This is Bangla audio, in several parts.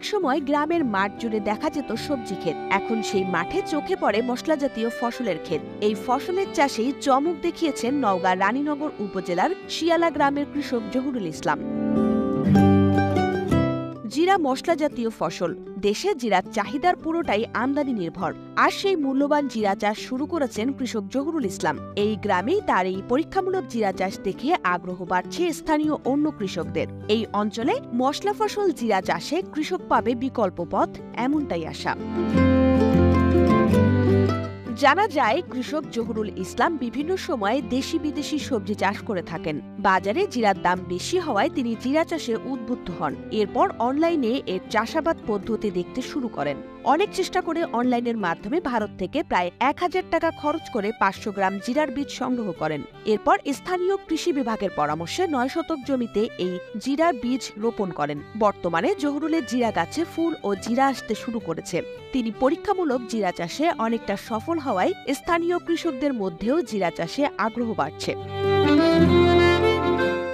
একসময় গ্রামের মাঠ জুড়ে দেখা যেত সবজি ক্ষেত। এখন সেই মাঠে চোখে পড়ে মশলা জাতীয় ফসলের ক্ষেত। এই ফসলের চাষেই চমক দেখিয়েছেন নওগাঁ রানীনগর উপজেলার শিয়ালা গ্রামের কৃষক জহুরুল ইসলাম। জিরা মশলা জাতীয় ফসল। দেশে জিরার চাহিদার পুরোটাই আমদানি নির্ভর, আর সেই মূল্যবান জিরা চাষ শুরু করেছেন কৃষক জহুরুল ইসলাম। এই গ্রামেই তার এই পরীক্ষামূলক জিরা চাষ দেখে আগ্রহ বাড়ছে স্থানীয় অন্য কৃষকদের। এই অঞ্চলে মশলা ফসল জিরা চাষে কৃষক পাবে বিকল্প পথ, এমনটাই আশা। জানা যায়, কৃষক জহুরুল ইসলাম বিভিন্ন সময়ে দেশি বিদেশি সবজি চাষ করে থাকেন। বাজারে জিরার দাম বেশি হওয়ায় তিনি জিরা চাষে উদ্বুদ্ধ হন। এরপর অনলাইনে এর চাষাবাদ পদ্ধতি দেখতে শুরু করেন। অনেক চেষ্টা করে অনলাইনের মাধ্যমে ভারত থেকে প্রায় 1000 টাকা খরচ করে 500 গ্রাম জিরার বীজ সংগ্রহ করেন। এরপর স্থানীয় কৃষি বিভাগের পরামর্শে 9 শতক জমিতে এই জিরার বীজ রোপণ করেন। বর্তমানে জহুরুলের জিরা গাছে ফুল ও জিরা আসতে শুরু করেছে। তিনি পরীক্ষামূলক জিরা চাষে অনেকটা সফল হওয়ায় স্থানীয় কৃষকদের মধ্যেও জিরা চাষে আগ্রহ বাড়ছে।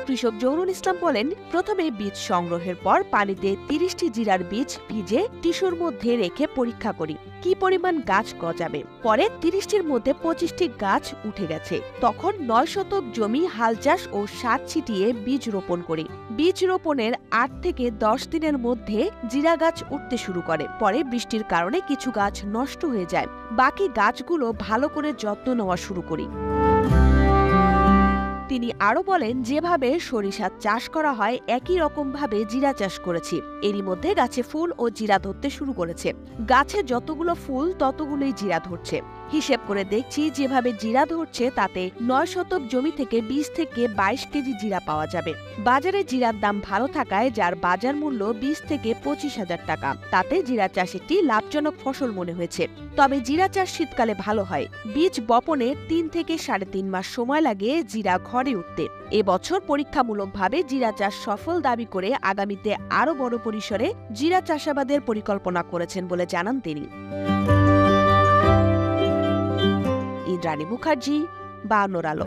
কৃষক জহুরুল ইসলাম বলেন, প্রথমে বীজ সংগ্রহের পর পানিতে 30টি জিরার বীজ ভিজে টিস্যুর মধ্যে রেখে পরীক্ষা করি কি পরিমাণ গাছ গজাবে। পরে 30টির মধ্যে 25টি গাছ উঠে গেছে। তখন 9 শতক জমি হাল চাষ ও সার ছিটিয়ে বীজ রোপণ করি। বীজ রোপণের 8 থেকে 10 দিনের মধ্যে জিরা গাছ উঠতে শুরু করে। পরে বৃষ্টির কারণে কিছু গাছ নষ্ট হয়ে যায়। বাকি গাছগুলো ভালো করে যত্ন নেওয়া শুরু করি। তিনি আরো বলেন, যেভাবে সরিষা চাষ করা হয় একই রকম ভাবে জিরা চাষ করেছি। এরই মধ্যে গাছে ফুল ও জিরা ধরতে শুরু করেছে। গাছে যতগুলো ফুল ততগুলোই জিরা ধরছে। হিসেব করে দেখছি, যেভাবে জিরা ধরছে তাতে 9 শতক জমি থেকে 20 থেকে 22 কেজি জিরা পাওয়া যাবে। বাজারে জিরার দাম ভালো থাকায় যার বাজার মূল্য 20 থেকে 25,000 টাকা। তাতে জিরা চাষ একটি লাভজনক ফসল মনে হয়েছে। তবে জিরা চাষ শীতকালে ভালো হয়। বীজ বপনে 3 থেকে 3.5 মাস সময় লাগে জিরা ঘরে উঠতে। এবছর পরীক্ষামূলকভাবে জিরা চাষ সফল দাবি করে আগামীতে আরো বড় পরিসরে জিরা চাষাবাদের পরিকল্পনা করেছেন বলে জানান তিনি। রানী মুখার্জি, 52 আলো।